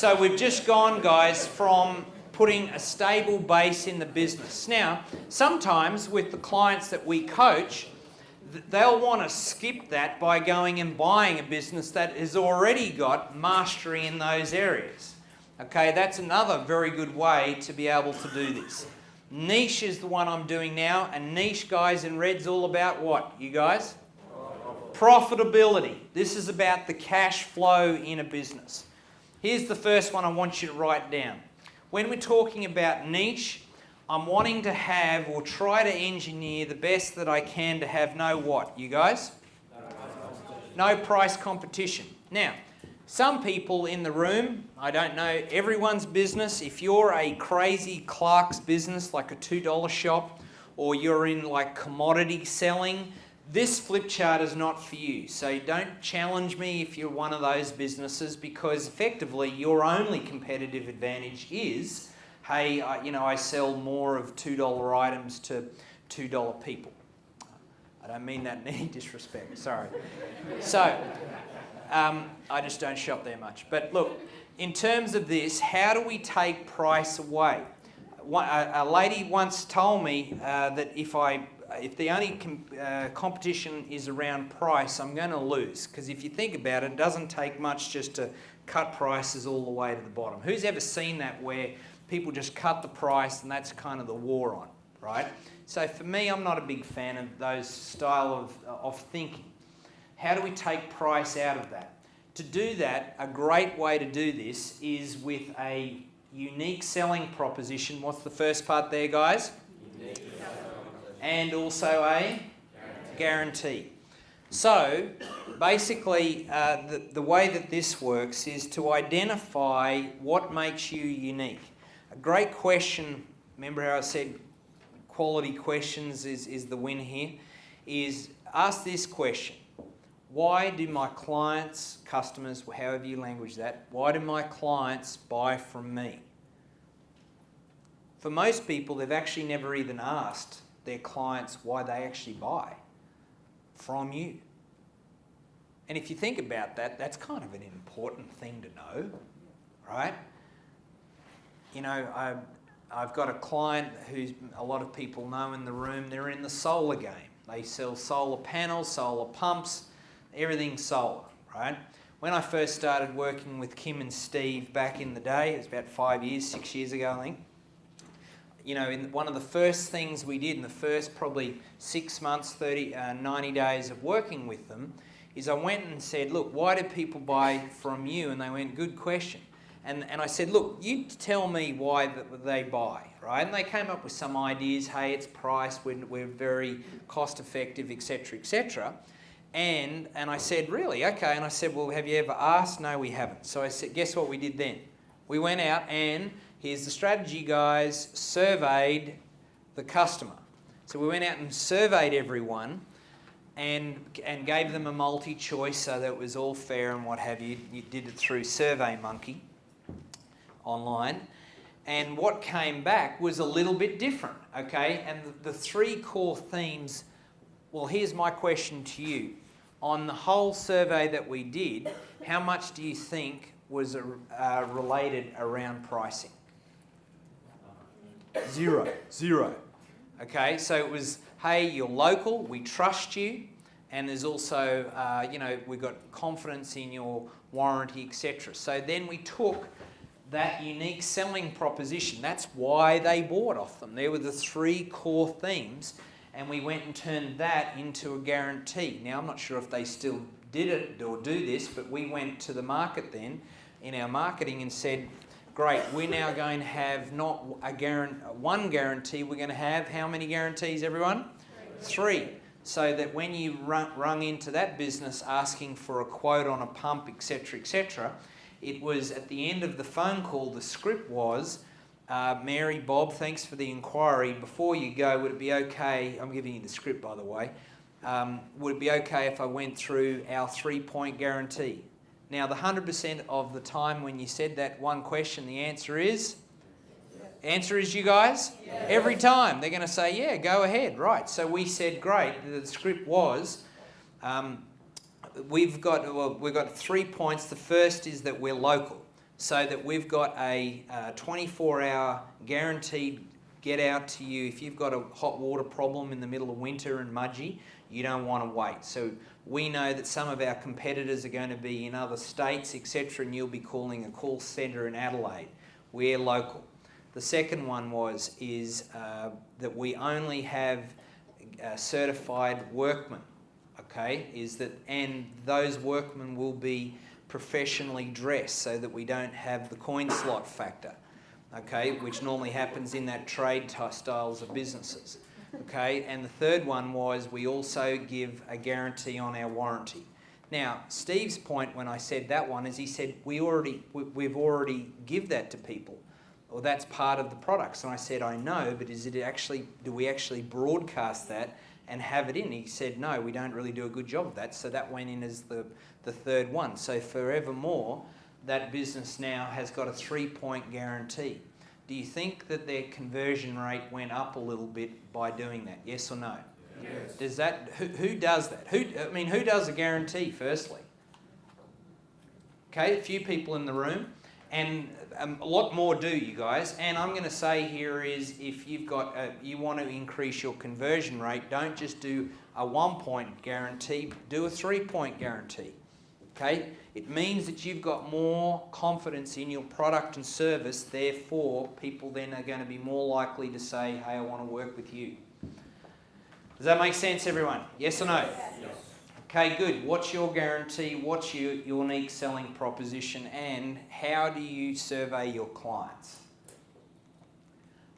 So we've just gone, guys, from putting a stable base in the business. Now, sometimes with the clients that we coach, they'll want to skip that by going and buying a business that has already got mastery in those areas. Okay, that's another very good way to be able to do this. Niche is the one I'm doing now, and niche, guys, in red's all about what, you guys? Profitability. This is about the cash flow in a business. Here's the first one I want you to write down. When we're talking about niche, I'm wanting to have or try to engineer the best that I can to have no what, you guys? No price competition. Now, some people in the room, I don't know everyone's business, if you're a crazy Clark's business like a $2 shop, or you're in like commodity selling, this flip chart is not for you. So don't challenge me if you're one of those businesses, because effectively your only competitive advantage is, hey, I sell more of $2 items to $2 people. I don't mean that in any disrespect, sorry. So, I just don't shop there much. But look, in terms of this, how do we take price away? A lady once told me that if the only competition is around price, I'm going to lose. Because if you think about it, it doesn't take much just to cut prices all the way to the bottom. Who's ever seen that where people just cut the price and that's kind of the war on, right? So for me, I'm not a big fan of those style of thinking. How do we take price out of that? To do that, a great way to do this is with a unique selling proposition. What's the first part there, guys? And also a guarantee. So basically, the way that this works is to identify what makes you unique. A great question, remember how I said quality questions is the win here, is ask this question. Why do my clients, customers, however you language that, why do my clients buy from me? For most people, they've actually never even asked their clients why they actually buy from you. And if you think about that, that's kind of an important thing to know, right? You know, I've got a client who a lot of people know in the room, they're in the solar game. They sell solar panels, solar pumps, everything solar, right? When I first started working with Kim and Steve back in the day, it was about 6 years ago, I think. You know, one of the first things we did in the first probably 6 months, 90 days of working with them, is I went and said, look, why do people buy from you? And they went, good question. And I said, look, you tell me why they buy, right? And they came up with some ideas. Hey, it's price, we're very cost effective, etc., etc. And I said, really? Okay. And I said, well, have you ever asked? No, we haven't. So I said, guess what we did then? We went out and, here's the strategy, guys, surveyed the customer. So we went out and surveyed everyone and gave them a multi-choice so that it was all fair and what have you. You did it through SurveyMonkey online. And what came back was a little bit different, okay? And the three core themes, well, here's my question to you. On the whole survey that we did, how much do you think was related around pricing? Zero. Okay, so it was, hey, you're local, we trust you, and there's also, we've got confidence in your warranty, etc. So then we took that unique selling proposition. That's why they bought off them. There were the three core themes, and we went and turned that into a guarantee. Now, I'm not sure if they still did it or do this, but we went to the market then in our marketing and said, great, we're now going to have not one guarantee, we're going to have how many guarantees, everyone? Three. So that when you rung into that business asking for a quote on a pump, etc., etc., it was at the end of the phone call, the script was, Mary, Bob, thanks for the inquiry. Before you go, would it be okay, I'm giving you the script by the way, would it be okay if I went through our 3-point guarantee? Now, the 100% of the time when you said that one question, the answer is? Answer is you guys? Yeah. Every time they're going to say, yeah, go ahead, right. So we said, great, the script was, we've got 3 points. The first is that we're local. so that we've got a 24-hour guaranteed get out to you. If you've got a hot water problem in the middle of winter and Mudgee, you don't want to wait. So we know that some of our competitors are going to be in other states, etc., and you'll be calling a call centre in Adelaide. We're local. The second one is that we only have certified workmen. Okay, and those workmen will be professionally dressed so that we don't have the coin slot factor. Okay, which normally happens in that trade styles of businesses. Okay, and the third one was we also give a guarantee on our warranty. Now, Steve's point when I said that one is he said we've already give that to people, or that's part of the products. And I said I know, but do we actually broadcast that and have it in? He said no, we don't really do a good job of that. So that went in as the third one. So forevermore, that business now has got a 3-point guarantee. Do you think that their conversion rate went up a little bit by doing that? Yes or no? Yes. Does that? Who does that? Who does a guarantee? Firstly, okay, a few people in the room, and a lot more do, you guys. And I'm going to say here is if you've got you want to increase your conversion rate, don't just do a 1-point guarantee. Do a 3-point guarantee. Okay. It means that you've got more confidence in your product and service, therefore people then are going to be more likely to say, hey, I want to work with you. Does that make sense, everyone? Yes or no? Yes. Okay, good. What's your guarantee? What's your unique selling proposition? And how do you survey your clients?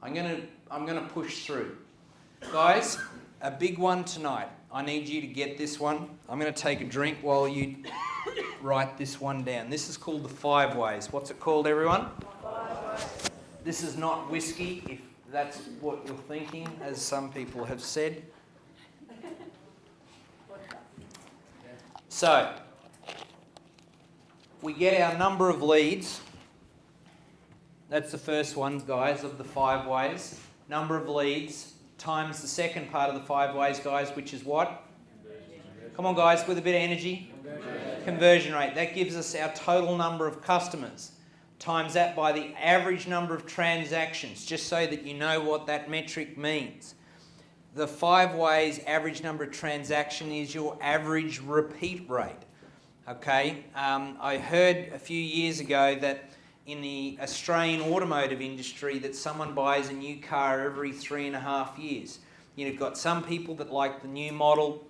I'm going to push through. Guys, a big one tonight. I need you to get this one. I'm going to take a drink while you write this one down. This is called the 5 ways. What's it called, everyone? 5 ways. This is not whiskey, if that's what you're thinking, as some people have said. So, we get our number of leads. That's the first one, guys, of the 5 ways. Number of leads times the second part of the 5 ways, guys, which is what? Come on, guys, with a bit of energy. Conversion rate. That gives us our total number of customers. Times that by the average number of transactions, just so that you know what that metric means. The 5 ways average number of transaction is your average repeat rate. Okay, I heard a few years ago that in the Australian automotive industry that someone buys a new car every 3.5 years. You've got some people that like the new model,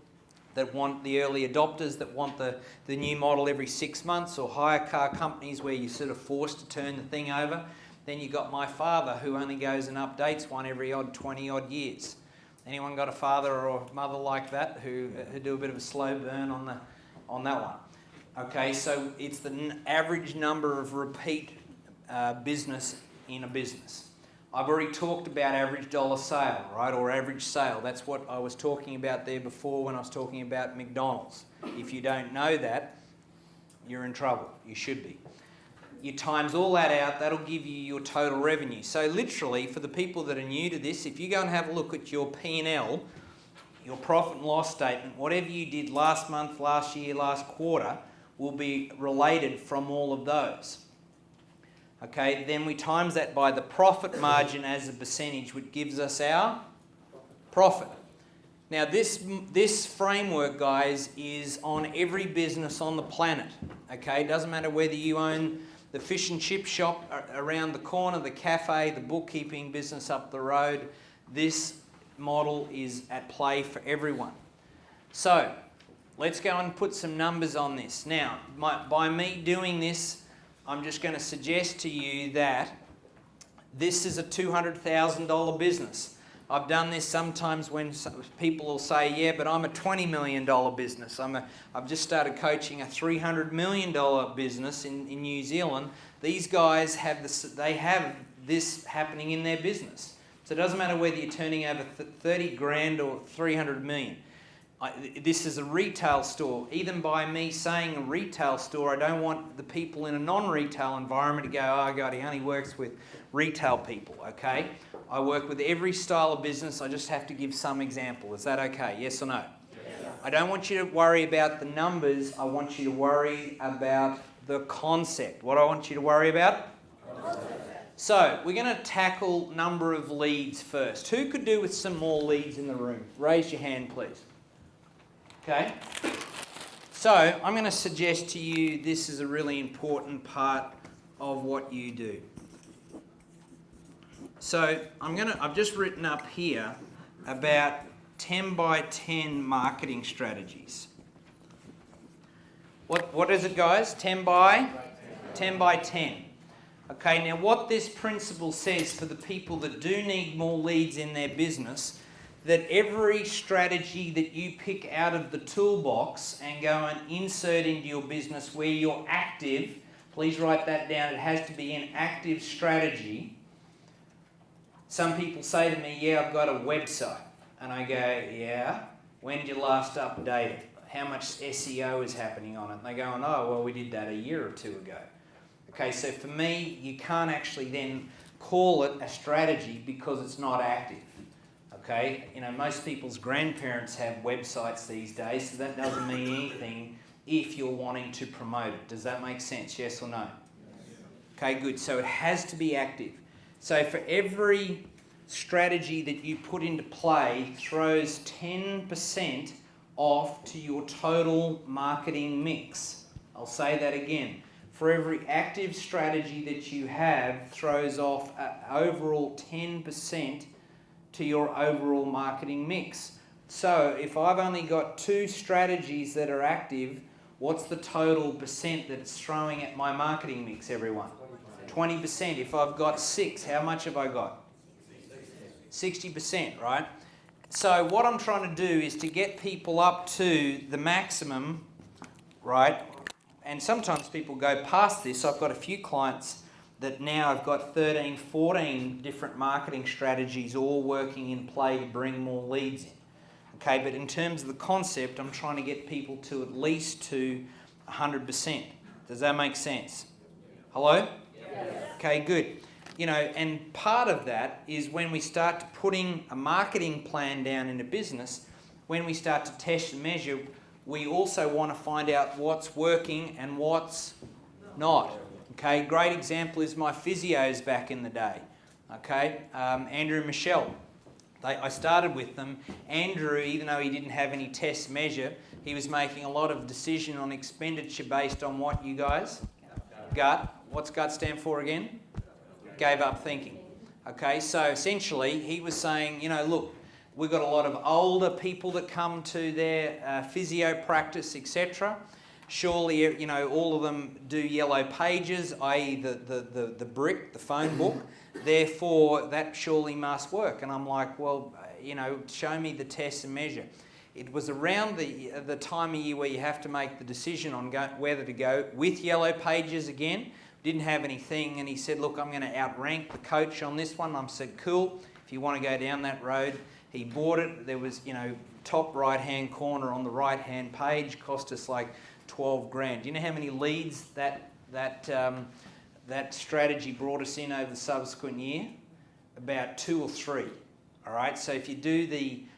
that want the early adopters, that want the new model every 6 months, or hire car companies where you're sort of forced to turn the thing over. Then you've got my father who only goes and updates one every 20 odd years. Anyone got a father or mother like that who do a bit of a slow burn on that one? Okay, so it's the average number of repeat business in a business. I've already talked about average dollar sale, right, or average sale. That's what I was talking about there before when I was talking about McDonald's. If you don't know that, you're in trouble. You should be. You times all that out, that'll give you your total revenue. So literally, for the people that are new to this, if you go and have a look at your P&L, your profit and loss statement, whatever you did last month, last year, last quarter, will be related from all of those. Okay, then we times that by the profit margin as a percentage, which gives us our profit. Now this framework, guys, is on every business on the planet. Okay, it doesn't matter whether you own the fish and chip shop around the corner, the cafe, the bookkeeping business up the road. This model is at play for everyone. So let's go and put some numbers on this. Now, by me doing this, I'm just going to suggest to you that this is a $200,000 business. I've done this sometimes when people will say, yeah, but I'm a $20 million business. I've just started coaching a $300 million business in New Zealand. These guys have this happening in their business. So it doesn't matter whether you're turning over 30 grand or 300 million. This is a retail store. Even by me saying a retail store, I don't want the people in a non-retail environment to go, oh God, he only works with retail people, okay? I work with every style of business. I just have to give some example. Is that okay? Yes or no? Yes. I don't want you to worry about the numbers. I want you to worry about the concept. What I want you to worry about? So, we're going to tackle number of leads first. Who could do with some more leads in the room? Raise your hand, please. Okay. So, I'm going to suggest to you this is a really important part of what you do. So, I've just written up here about 10 by 10 marketing strategies. What is it, guys? 10 by 10. Okay, now what this principle says for the people that do need more leads in their business, that every strategy that you pick out of the toolbox and go and insert into your business where you're active, please write that down, it has to be an active strategy. Some people say to me, yeah, I've got a website. And I go, yeah, when did you last update it? How much SEO is happening on it? And they go, oh, well, we did that a year or two ago. Okay, so for me, you can't actually then call it a strategy because it's not active. Okay, you know, most people's grandparents have websites these days, so that doesn't mean anything if you're wanting to promote it. Does that make sense, yes or no? Okay, good. So it has to be active. So for every strategy that you put into play throws 10% off to your total marketing mix. I'll say that again. For every active strategy that you have throws off overall 10% to your overall marketing mix. So if I've only got 2 strategies that are active, what's the total percent that it's throwing at my marketing mix, everyone? 20%. If I've got 6, how much have I got? 60%, right? So what I'm trying to do is to get people up to the maximum, right? And sometimes people go past this. I've got a few clients that now I've got 13, 14 different marketing strategies all working in play to bring more leads in. Okay, but in terms of the concept, I'm trying to get people to at least to 100%. Does that make sense? Hello? Yes. Okay, good. You know, and part of that is when we start putting a marketing plan down in a business, when we start to test and measure, we also want to find out what's working and what's not. Okay, great example is my physios back in the day. Okay, Andrew and Michelle. I started with them. Andrew, even though he didn't have any test measure, he was making a lot of decision on expenditure based on what, you guys? Gut. What's gut stand for again? Gave up thinking. Okay, so essentially he was saying, you know, look, we've got a lot of older people that come to their physio practice, etc. Surely, you know, all of them do yellow pages, i.e. the brick, the phone book. Therefore, that surely must work. And I'm like, well, you know, show me the test and measure. It was around the time of year where you have to make the decision on whether to go with yellow pages again. Didn't have anything, and he said, look, I'm going to outrank the coach on this one. I said, cool, if you want to go down that road. He bought it. There was, you know, top right-hand corner on the right-hand page, cost us like 12 grand. Do you know how many leads that strategy brought us in over the subsequent year? About 2 or 3. All right, so if you do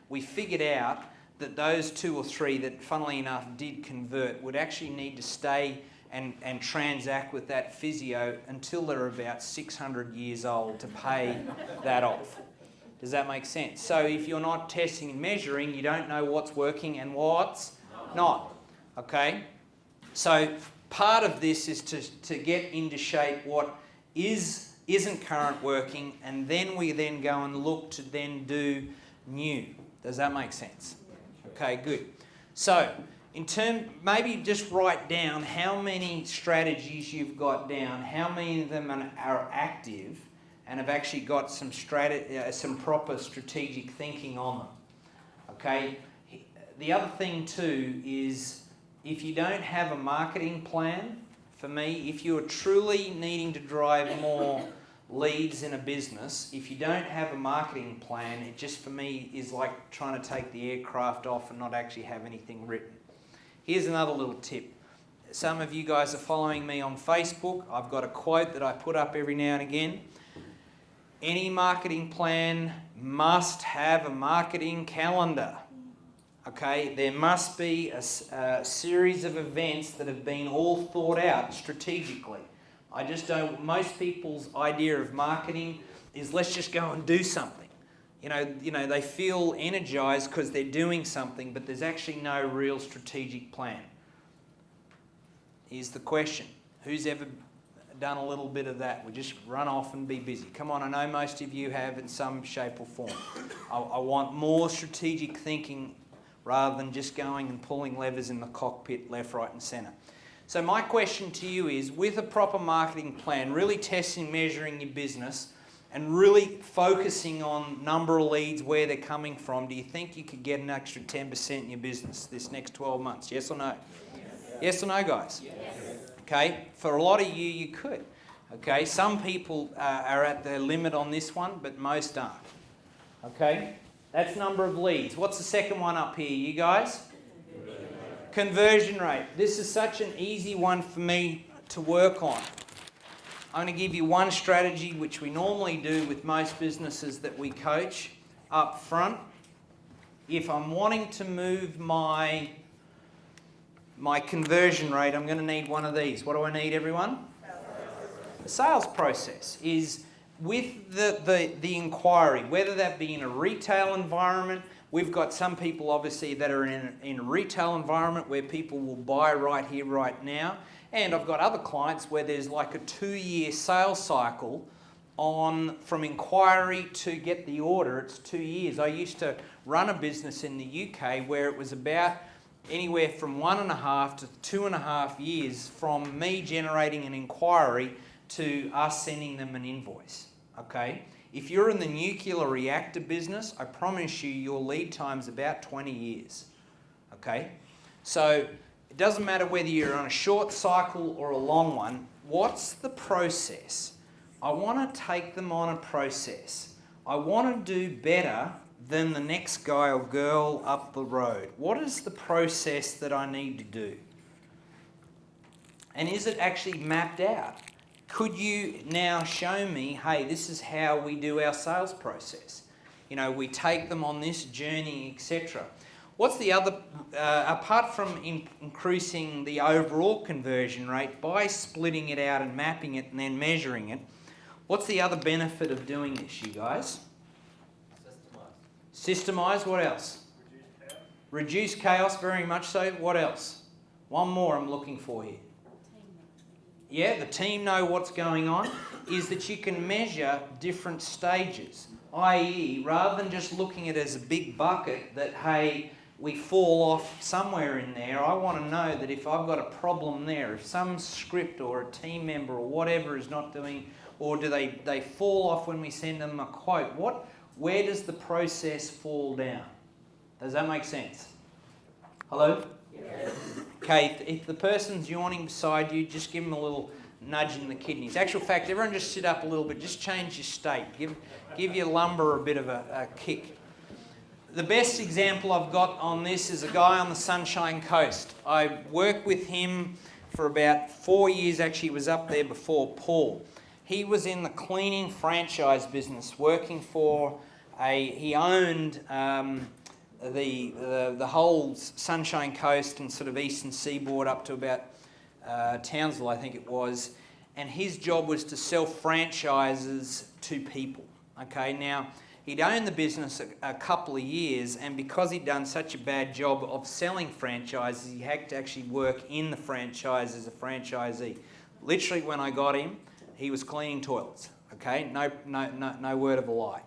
we figured out that those 2 or 3 that, funnily enough, did convert would actually need to stay and transact with that physio until they're about 600 years old to pay that off. Does that make sense? So if you're not testing and measuring, you don't know what's working and what's not. Okay? So part of this is to get into shape what isn't current working, and then we then go and look to then do new. Does that make sense? Okay, good. So maybe just write down how many strategies you've got down, how many of them are active and have actually got some proper strategic thinking on them. Okay. The other thing too is if you don't have a marketing plan, for me, if you're truly needing to drive more leads in a business, if you don't have a marketing plan, it just for me is like trying to take the aircraft off and not actually have anything written. Here's another little tip. Some of you guys are following me on Facebook. I've got a quote that I put up every now and again. Any marketing plan must have a marketing calendar. Okay, there must be a series of events that have been all thought out strategically. I just don't, most people's idea of marketing is let's just go and do something. You know, they feel energized because they're doing something, but there's actually no real strategic plan. Here's the question. Who's ever done a little bit of that? We just run off and be busy. Come on, I know most of you have in some shape or form. I want more strategic thinking rather than just going and pulling levers in the cockpit left, right and centre. So my question to you is, with a proper marketing plan, really testing, measuring your business and really focusing on number of leads, where they're coming from, do you think you could get an extra 10% in your business this next 12 months? Yes or no? Yes or no, guys? Yes. Okay, for a lot of you, you could. Okay, some people are at their limit on this one, but most aren't. Okay, that's number of leads. What's the second one up here, you guys? Conversion rate. This is such an easy one for me to work on. I'm going to give you one strategy which we normally do with most businesses that we coach up front. If I'm wanting to move my conversion rate, I'm going to need one of these. What do I need, everyone? The sales process is with the inquiry, whether that be in a retail environment. We've got some people obviously that are in a retail environment where people will buy right here, right now. And I've got other clients where there's like a 2-year sales cycle from inquiry to get the order. It's 2 years. I used to run a business in the UK where it was about anywhere from 1.5 to 2.5 years from me generating an inquiry to us sending them an invoice. Okay? If you're in the nuclear reactor business, I promise you your lead time's about 20 years. Okay? So it doesn't matter whether you're on a short cycle or a long one. What's the process? I want to take them on a process. I want to do better than the next guy or girl up the road. What is the process that I need to do? And is it actually mapped out? Could you now show me, hey, this is how we do our sales process? You know, we take them on this journey, etc. What's the other, apart from increasing the overall conversion rate by splitting it out and mapping it and then measuring it, what's the other benefit of doing this, you guys? Systemize. What else? Reduce chaos, very much so. What else? One more I'm looking for here. Yeah, the team know what's going on, is that you can measure different stages, i.e. rather than just looking at it as a big bucket that, hey, we fall off somewhere in there, I want to know that if I've got a problem there, if some script or a team member or whatever is not doing, or do they fall off when we send them a quote, where does the process fall down? Does that make sense? Hello? Yes. Okay, if the person's yawning beside you, just give them a little nudge in the kidneys. Actual fact, everyone just sit up a little bit, just change your state. Give your lumbar a bit of a kick. The best example I've got on this is a guy on the Sunshine Coast. I worked with him for about 4 years, actually he was up there before, Paul. He was in the cleaning franchise business, working for he owned the whole Sunshine Coast and sort of eastern seaboard up to about Townsville, I think it was. And his job was to sell franchises to people. Okay, now he'd owned the business a couple of years, and because he'd done such a bad job of selling franchises, he had to actually work in the franchise as a franchisee. Literally, when I got him, he was cleaning toilets. Okay, no word of a lie.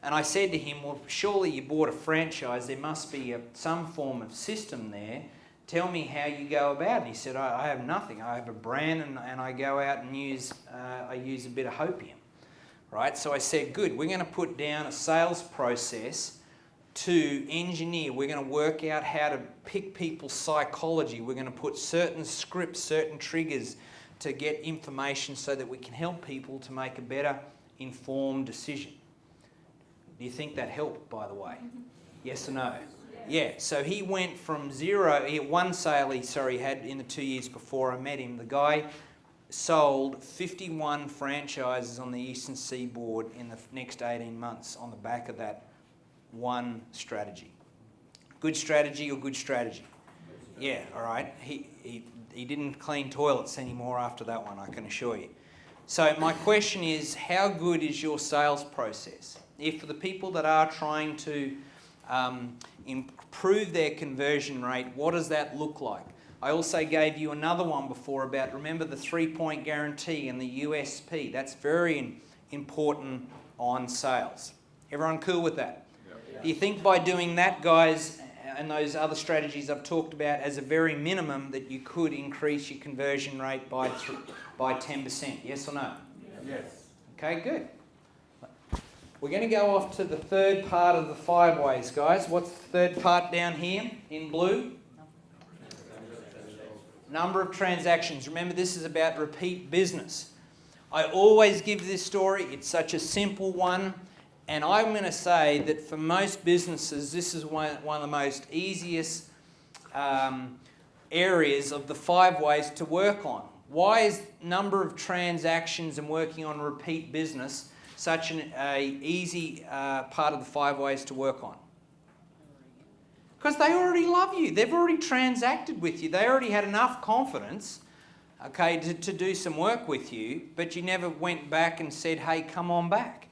And I said to him, well, surely you bought a franchise. There must be some form of system there. Tell me how you go about it. And he said, I have nothing. I have a brand and I go out and use a bit of hopium. Right? So I said, good, we're going to put down a sales process to engineer. We're going to work out how to pick people's psychology. We're going to put certain scripts, certain triggers to get information so that we can help people to make a better informed decision. Do you think that helped, by the way? Yes or no? Yeah, so he went from zero, one sale he had in the 2 years before I met him. The guy sold 51 franchises on the eastern seaboard in the next 18 months on the back of that one strategy. Good strategy or good strategy? Yeah, all right. He didn't clean toilets anymore after that one, I can assure you. So my question is, how good is your sales process? If for the people that are trying to improve their conversion rate, what does that look like? I also gave you another one before about, remember the 3-point guarantee and the USP. That's very important on sales. Everyone cool with that? Yep. Do you think by doing that, guys, and those other strategies I've talked about as a very minimum, that you could increase your conversion rate by 10%? Yes or no? Yes. Okay, good. We're going to go off to the third part of the 5 ways, guys. What's the third part down here in blue? Number of transactions. Remember, this is about repeat business. I always give this story. It's such a simple one. And I'm going to say that for most businesses, this is one of the most easiest areas of the 5 ways to work on. Why is number of transactions and working on repeat business such an easy part of the 5 ways to work on? Because they already love you. They've already transacted with you. They already had enough confidence, okay, to do some work with you, but you never went back and said, hey, come on back.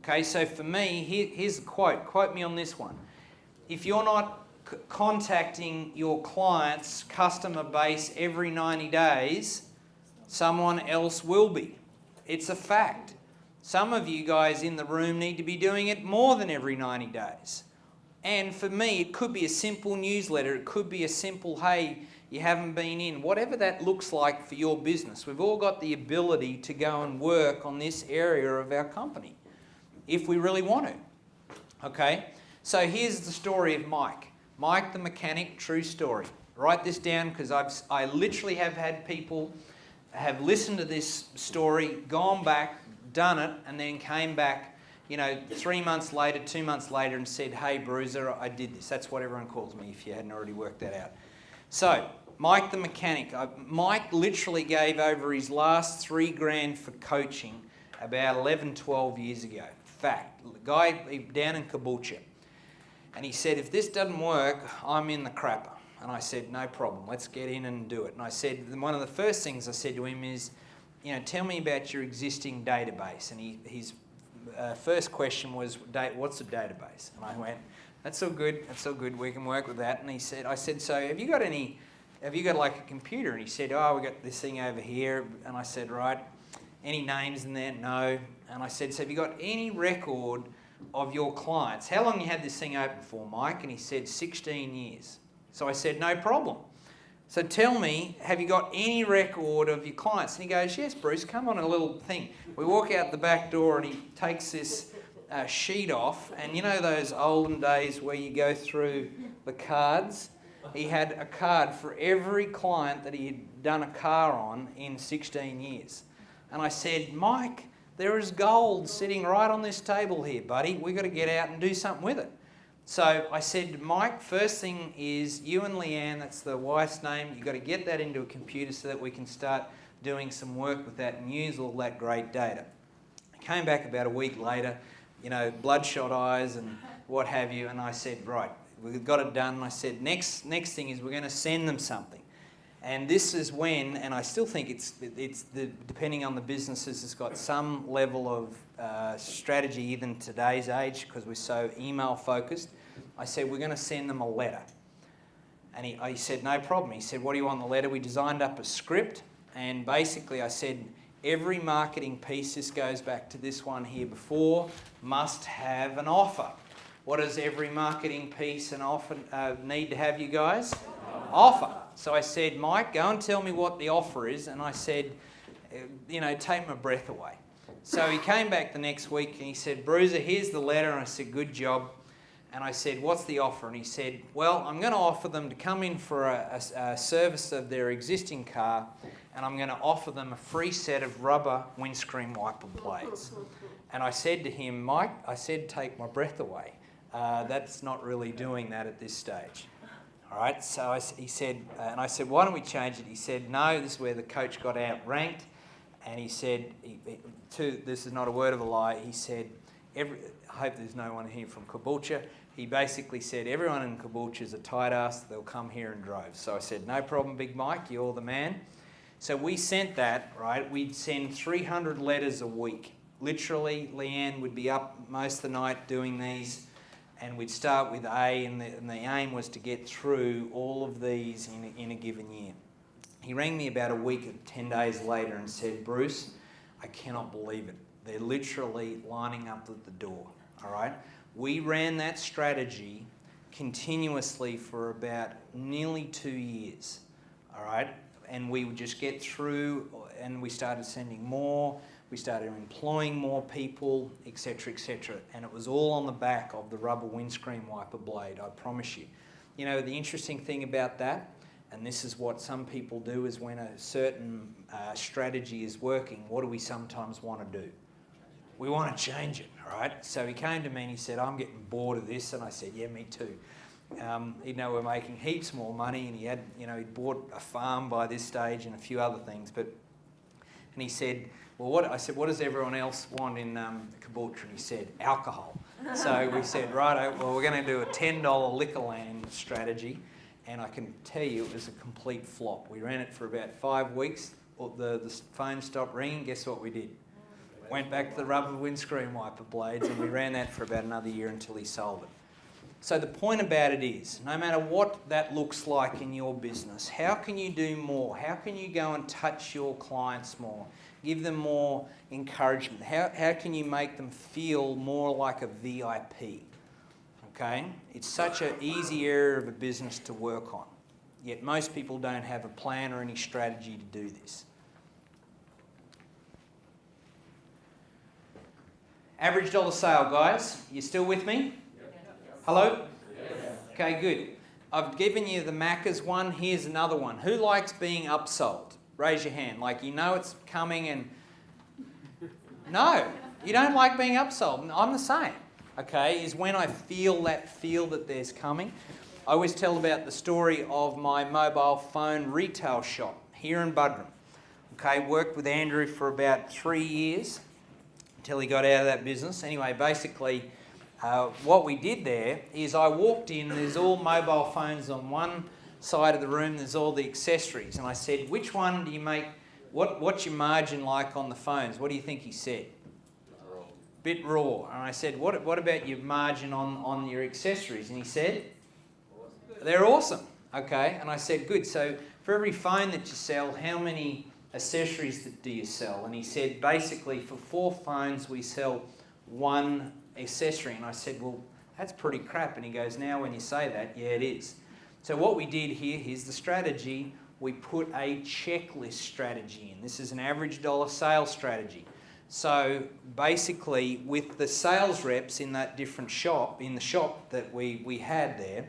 Okay, so for me, here's a quote. Quote me on this one. If you're not contacting your client's customer base every 90 days, someone else will be. It's a fact. Some of you guys in the room need to be doing it more than every 90 days. And for me, it could be a simple newsletter. It could be a simple, hey, you haven't been in. Whatever that looks like for your business. We've all got the ability to go and work on this area of our company, if we really want to. Okay, so here's the story of Mike. Mike the mechanic, true story. Write this down, because I literally have had people have listened to this story, gone back, done it, and then came back, 3 months later, 2 months later, and said, hey, Bruiser, I did this. That's what everyone calls me, if you hadn't already worked that out. So, Mike the mechanic. Mike literally gave over his last $3,000 for coaching about 11, 12 years ago. Fact. The guy down in Caboolture. And he said, if this doesn't work, I'm in the crapper. And I said, no problem. Let's get in and do it. And I said, one of the first things I said to him is, tell me about your existing database. And his first question was, what's a database? And I went, that's all good. That's all good. We can work with that. And I said, so have you got like a computer? And he said, oh, we got this thing over here. And I said, right. Any names in there? No. And I said, so have you got any record of your clients? How long you had this thing open for, Mike? And he said, 16 years. So I said, no problem. So tell me, have you got any record of your clients? And he goes, yes, Bruce, come on a little thing. We walk out the back door and he takes this sheet off. And you know those olden days where you go through the cards? He had a card for every client that he had done a car on in 16 years. And I said, Mike, there is gold sitting right on this table here, buddy. We've got to get out and do something with it. So I said, Mike, first thing is you and Leanne, that's the wife's name, you've got to get that into a computer so that we can start doing some work with that and use all that great data. I came back about a week later, bloodshot eyes and what have you, and I said, right, we've got it done. And I said, next thing is we're going to send them something. And this is when, and I still think it's depending on the businesses, it's got some level of strategy even in today's age because we're so email focused. I said, we're going to send them a letter. And he said, no problem. He said, what do you want in the letter? We designed up a script, and basically I said, every marketing piece, this goes back to this one here before, must have an offer. What does every marketing piece and offer need to have, you guys? Offer. So I said, Mike, go and tell me what the offer is. And I said, take my breath away. So he came back the next week and he said, Bruiser, here's the letter. And I said, good job. And I said, what's the offer? And he said, well, I'm going to offer them to come in for a service of their existing car, and I'm going to offer them a free set of rubber windscreen wiper blades. And I said to him, Mike, I said, take my breath away. That's not really doing that at this stage. All right, so he said, and I said, why don't we change it? He said, no, this is where the coach got outranked. And he said, this is not a word of a lie, he said, I hope there's no one here from Caboolture. He basically said, everyone in Caboolture is a tight ass, they'll come here in droves. So I said, no problem, Big Mike, you're the man. So we sent that, right? We'd send 300 letters a week. Literally, Leanne would be up most of the night doing these, and we'd start with A, and the aim was to get through all of these in a given year. He rang me about a week, 10 days later, and said, Bruce, I cannot believe it. They're literally lining up at the door, all right? We ran that strategy continuously for about nearly 2 years, all right? And we would just get through, and we started sending more, we started employing more people, etc., etc. And it was all on the back of the rubber windscreen wiper blade, I promise you. You know, the interesting thing about that, and this is what some people do, is when a certain strategy is working, what do we sometimes want to do? We want to change it, right? So he came to me and he said, I'm getting bored of this. And I said, yeah, me too. You know, we're making heaps more money, and he had, you know, he'd bought a farm by this stage and a few other things. And he said, well, I said, what does everyone else want in Caboolture? And he said, alcohol. So we said, right, well, we're going to do a $10 Liquorland strategy. And I can tell you it was a complete flop. We ran it for about 5 weeks. The phone stopped ringing. Guess what we did? Went back to the rubber windscreen wiper blades, and we ran that for about another year until he sold it. So the point about it is, no matter what that looks like in your business, how can you do more? How can you go and touch your clients more? Give them more encouragement? How can you make them feel more like a VIP? Okay? It's such an easy area of a business to work on. Yet most people don't have a plan or any strategy to do this. Average dollar sale, guys. You still with me? Hello? Okay, good. I've given you the Macca's one. Here's another one. Who likes being upsold? Raise your hand. Like, you know it's coming and... No, you don't like being upsold. I'm the same. Okay, is when I feel that there's coming. I always tell about the story of my mobile phone retail shop here in Buderim. Okay, worked with Andrew for about 3 years until he got out of that business. Anyway, basically, what we did there is I walked in, there's all mobile phones on one side of the room, there's all the accessories. And I said, which one do you make, what's your margin like on the phones? What do you think he said? Bit raw. And I said, what about your margin on your accessories? And he said, they're awesome. Okay, and I said, good. So for every phone that you sell, how many accessories do you sell? And he said, basically for 4 phones we sell 1 accessory. And I said, well, that's pretty crap. And he goes, now when you say that, yeah, it is. So what we did here, here's the strategy. We put a checklist strategy in. This is an average dollar sales strategy. So basically with the sales reps in that different shop, in the shop that we had there,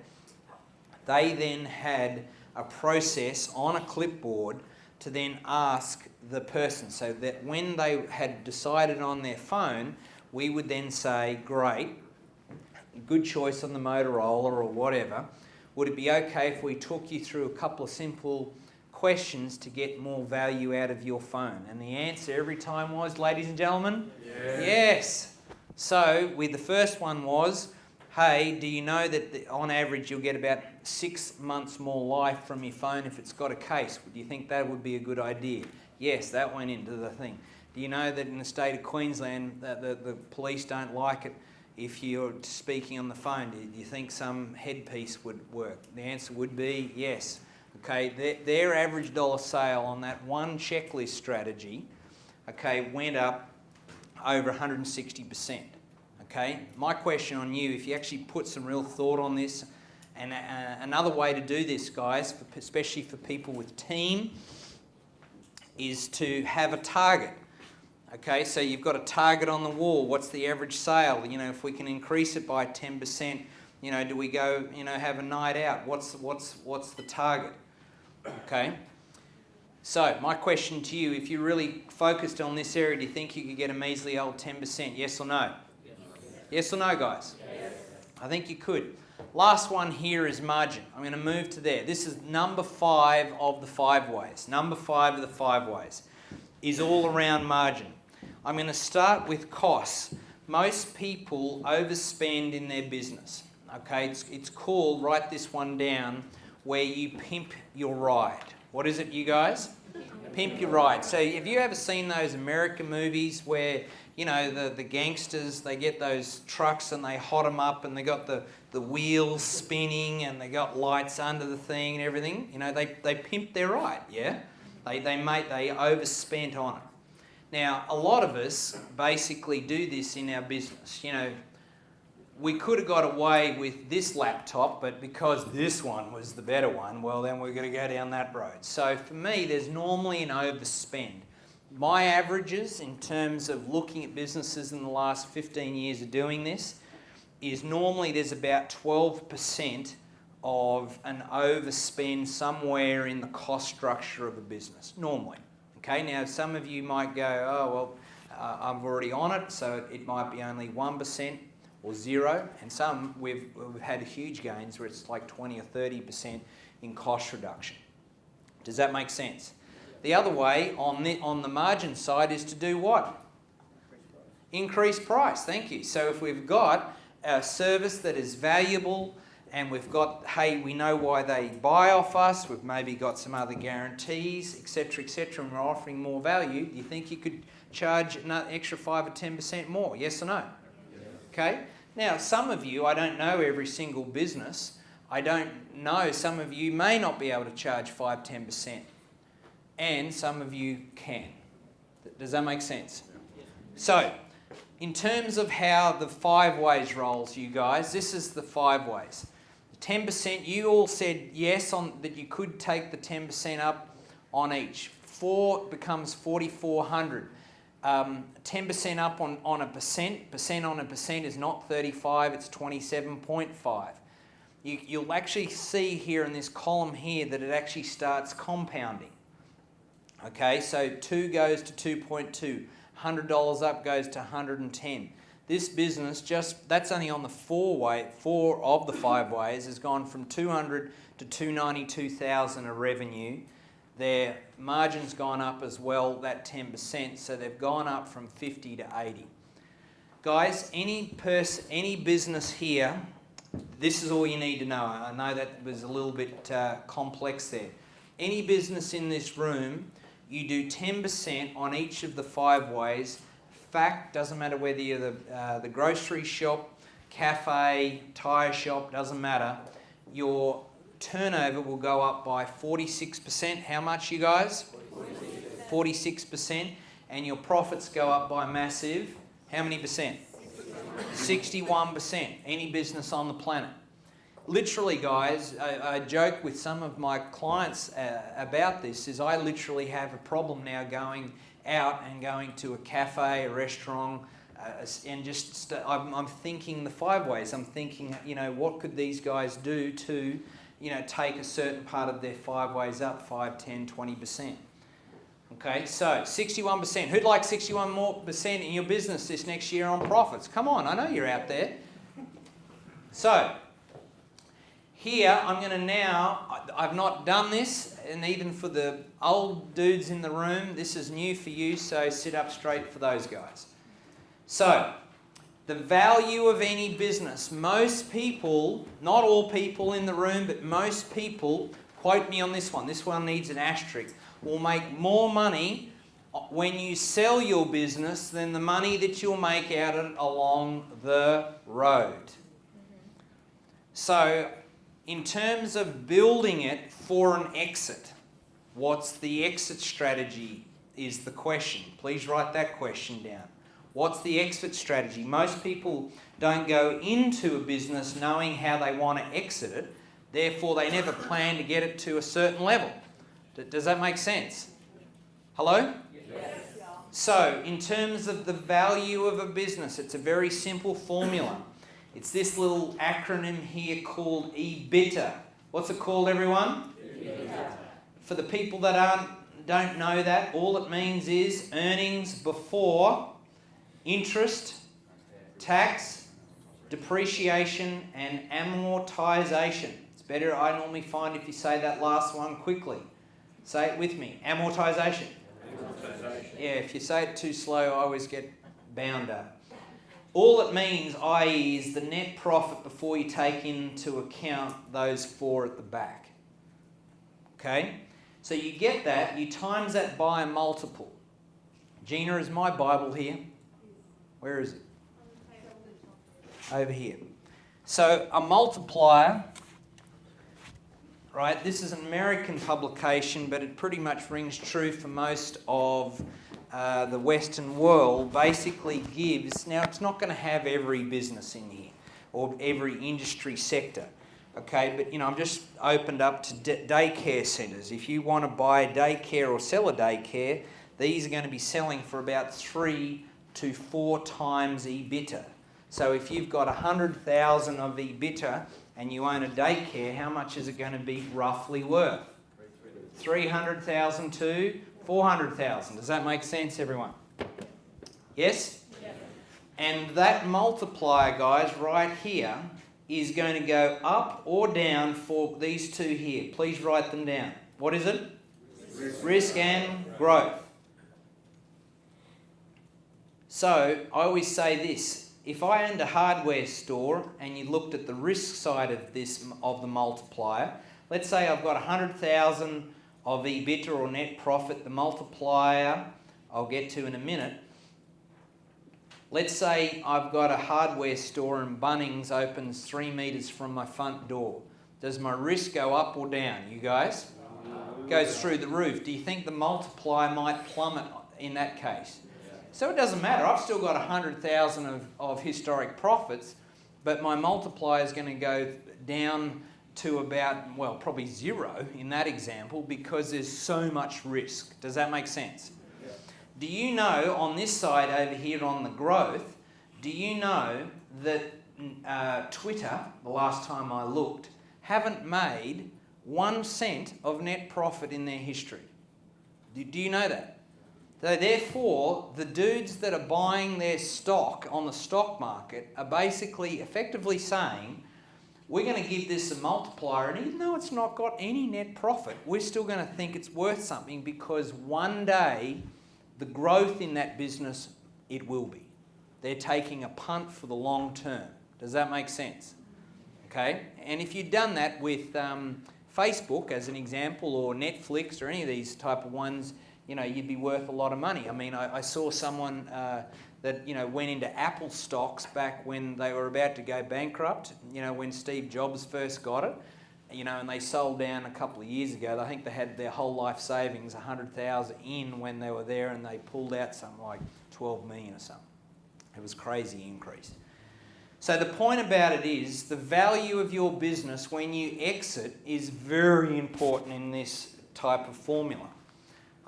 they then had a process on a clipboard to then ask the person, so that when they had decided on their phone, we would then say, great, good choice on the Motorola or whatever. Would it be okay if we took you through a couple of simple questions to get more value out of your phone? And the answer every time was, ladies and gentlemen, yes. So the first one was, hey, do you know that on average you'll get about 6 months more life from your phone if it's got a case? Do you think that would be a good idea? Yes, that went into the thing. Do you know that in the state of Queensland the police don't like it if you're speaking on the phone? Do you think some headpiece would work? The answer would be yes. Okay, their average dollar sale on that one checklist strategy, okay, went up over 160%. Okay, my question on you, if you actually put some real thought on this, and another way to do this, guys, especially for people with team, is to have a target. Okay, so you've got a target on the wall. What's the average sale? You know, if we can increase it by 10%, you know, do we go, you know, have a night out? What's the target? Okay. So my question to you, if you're really focused on this area, do you think you could get a measly old 10%? Yes or no? Yes or no, guys? Yes. I think you could. Last one here is margin. I'm going to move to there. This is number 5 of the 5 ways. Number 5 of the 5 ways is all around margin. I'm going to start with costs. most people overspend in their business. Okay, it's called, write this one down, where you pimp your ride. What is it, you guys? Pimp your ride. So have you ever seen those American movies where, you know, the gangsters, they get those trucks and they hot them up and they got the wheels spinning and they got lights under the thing and everything? You know, they pimp their ride, yeah? They overspent on it. Now, a lot of us basically do this in our business. You know, we could have got away with this laptop, but because this one was the better one, well, then we're going to go down that road. So for me, there's normally an overspend. My averages in terms of looking at businesses in the last 15 years of doing this is normally there's about 12% of an overspend somewhere in the cost structure of a business, normally. Okay, now some of you might go, oh, well, I'm already on it, so it might be only 1%. Or 0, and some we've had huge gains where it's like 20 or 30% in cost reduction. Does that make sense? The other way on the margin side is to do what? Increase price. Thank you. So if we've got a service that is valuable and we've got, hey, we know why they buy off us, we've maybe got some other guarantees, etc., and we're offering more value, do you think you could charge an extra 5 or 10% more? Yes or no? Okay. Now, some of you, I don't know every single business. I don't know, some of you may not be able to charge 5, 10%. And some of you can. Does that make sense? So, in terms of how the 5 ways rolls, you guys, this is the 5 ways. 10%, you all said yes on that you could take the 10% up on each. 4 becomes 4,400. 10% up on a percent on a percent is not 35, it's 27.5. You'll actually see here in this column here that it actually starts compounding. Okay, so 2 goes to 2.2, $100 up goes to 110. This business, that's only on the 4 of the 5 ways, has gone from 200 to 292,000 of revenue. Their margin's gone up as well, that 10%, so they've gone up from 50 to 80. Guys, any business here, this is all you need to know. I know that was a little bit complex there. Any business in this room, you do 10% on each of the 5 ways. Fact, doesn't matter whether you're the grocery shop, cafe, tyre shop, doesn't matter. Your turnover will go up by 46%. How much, you guys? 46%. And your profits go up by massive, how many percent? 61%. Any business on the planet. Literally, guys, I joke with some of my clients about this, is I literally have a problem now going out and going to a cafe, a restaurant, and I'm thinking the 5 ways. I'm thinking, you know, what could these guys do to, you know, take a certain part of their 5 ways up, 5, 10, 20%. Okay, so 61%. Who'd like 61% more in your business this next year on profits? Come on, I know you're out there. So, here I'm going to now, I've not done this, and even for the old dudes in the room, this is new for you, so sit up straight for those guys. So, the value of any business. Most people, not all people in the room, but most people, quote me on this one needs an asterisk, will make more money when you sell your business than the money that you'll make out of it along the road. So, in terms of building it for an exit, what's the exit strategy is the question. Please write that question down. What's the exit strategy? Most people don't go into a business knowing how they want to exit it. Therefore, they never plan to get it to a certain level. Does that make sense? Hello? Yes. So, in terms of the value of a business, it's a very simple formula. It's this little acronym here called EBITDA. What's it called, everyone? EBITDA. For the people that don't know that, all it means is earnings before interest, tax, depreciation, and amortization. It's better, I normally find, if you say that last one quickly. Say it with me. Amortization. Yeah, if you say it too slow, I always get bound up. All it means, i.e., is the net profit before you take into account those 4 at the back. Okay? So you get that, you times that by a multiple. Gina, is my Bible here? Where is it? Over here. So a multiplier, right, this is an American publication, but it pretty much rings true for most of the Western world, basically gives, now it's not going to have every business in here, or every industry sector, okay, but I'm just opened up to daycare centres. If you want to buy a daycare or sell a daycare, these are going to be selling for about 3 to 4 times EBITDA. So if you've got 100,000 of EBITDA and you own a daycare, how much is it going to be roughly worth? 300,000 to 400,000. Does that make sense, everyone? Yes? Yes? And that multiplier, guys, right here is going to go up or down for these 2 here. Please write them down. What is it? Risk and growth. So I always say this. If I owned a hardware store and you looked at the risk side of the multiplier, let's say I've got 100,000 of EBITDA or net profit, the multiplier I'll get to in a minute. Let's say I've got a hardware store and Bunnings opens 3 metres from my front door. Does my risk go up or down, you guys? It goes through the roof. Do you think the multiplier might plummet in that case? So it doesn't matter. I've still got 100,000 of historic profits, but my multiplier is going to go down to about, well, probably 0 in that example because there's so much risk. Does that make sense? Yeah. Do you know on this side over here on the growth, do you know that Twitter, the last time I looked, haven't made 1 cent of net profit in their history? Do you know that? So therefore, the dudes that are buying their stock on the stock market are basically effectively saying, we're going to give this a multiplier, and even though it's not got any net profit, we're still going to think it's worth something because one day, the growth in that business, it will be. They're taking a punt for the long term. Does that make sense? Okay? And if you'd done that with Facebook, as an example, or Netflix, or any of these type of ones, you'd be worth a lot of money. I mean, I saw someone that went into Apple stocks back when they were about to go bankrupt, when Steve Jobs first got it, and they sold down a couple of years ago. I think they had their whole life savings, 100,000 in when they were there, and they pulled out something like 12 million or something. It was crazy increase. So the point about it is the value of your business when you exit is very important in this type of formula.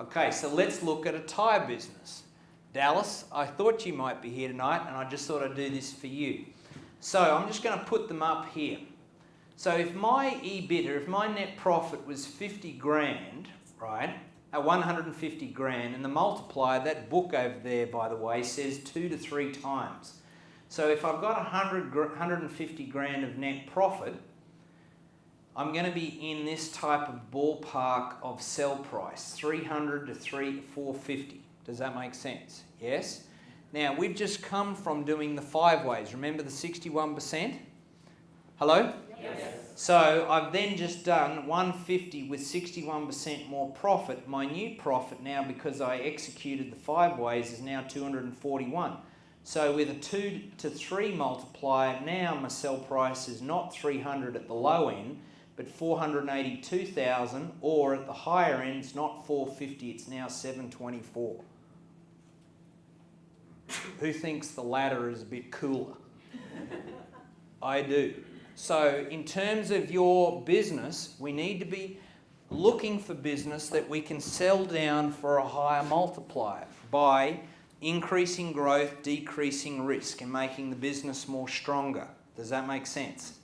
Okay, so let's look at a tyre business. Dallas, I thought you might be here tonight, and I just thought I'd do this for you. So I'm just going to put them up here. So if my EBITDA, if my net profit was 50 grand, right, 150 grand, and the multiplier, that book over there, by the way, says 2 to 3 times. So if I've got 150 grand of net profit, I'm going to be in this type of ballpark of sell price, 300 to 450. Does that make sense? Yes? Now, we've just come from doing the 5 ways. Remember the 61%? Hello? Yes. So I've then just done 150 with 61% more profit. My new profit now, because I executed the 5 ways, is now 241. So with a 2 to 3 multiplier, now my sell price is not 300 at the low end, but 482,000, or at the higher end, it's not 450, it's now 724. Who thinks the latter is a bit cooler? I do. So in terms of your business, we need to be looking for business that we can sell down for a higher multiplier by increasing growth, decreasing risk, and making the business more stronger. Does that make sense?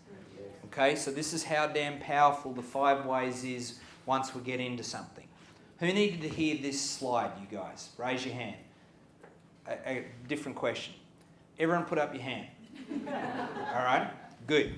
Okay, so this is how damn powerful the 5 ways is once we get into something. Who needed to hear this slide, you guys? Raise your hand. A different question. Everyone put up your hand. All right, good.